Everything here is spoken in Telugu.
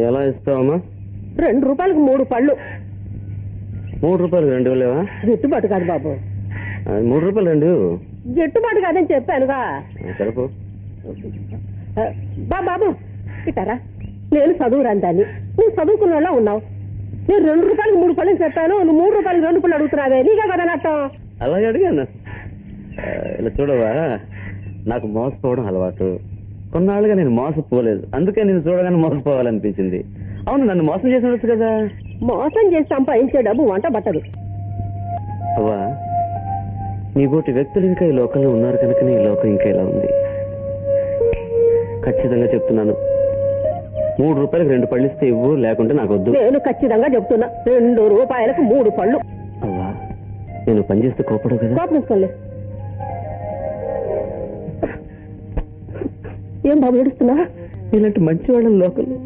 ఎలా ఇస్తావమ్మా? 2 రూపాయలకు 3 పళ్ళు. 3 రూపాయలు 2 లేవా? గిట్టుబాటు కాదు బాబు. 3 రూపాయలు 2 గిట్టుబాటు కాదని చెప్పానుగా. సరిపో బాబు ఇటారా. నేను చదువు రాందాన్ని, నువ్వు చదువుకున్న వాళ్ళ ఉన్నావు. నేను 2 రూపాయలకు 3 పళ్ళు చెప్పాను, నువ్వు 3 రూపాయలకు 2 పళ్ళు అడుగుతున్నావే. నీకే కదా నష్టం. అలాగే అడిగాను. ఇలా చూడవా, నాకు మోసపోవడం అలవాటు. కొన్నాళ్ళుగా నేను మోసపోలేదు, అందుకే నేను చూడగానే మోసపోవాలనిపించింది. అవును, నన్ను మోసం చేసి ఉండొచ్చు కదా. మోసం చేసి సంపాదించే డబ్బు వంట పట్టదు. అవ్వా, నీబోటి వ్యక్తులు ఇంకా ఈ లోకంలో ఉన్నారు కనుక నీ లోకం ఇంకా ఇలా ఉంది. ఖచ్చితంగా చెప్తున్నాను, 3 రూపాయలకు 2 పళ్ళు ఇస్తే ఇవ్వు, లేకుంటే నాకు వద్దు. నేను ఖచ్చితంగా చెప్తున్నా, 2 రూపాయలకు 3 పళ్ళు. అవ్వా, నేను పనిచేస్తే కోపడు కదా. కోపంచుకోలే. ఏం బాబు ఏడుస్తున్నా? ఇలాంటి మంచి వాళ్ళ లోకంలో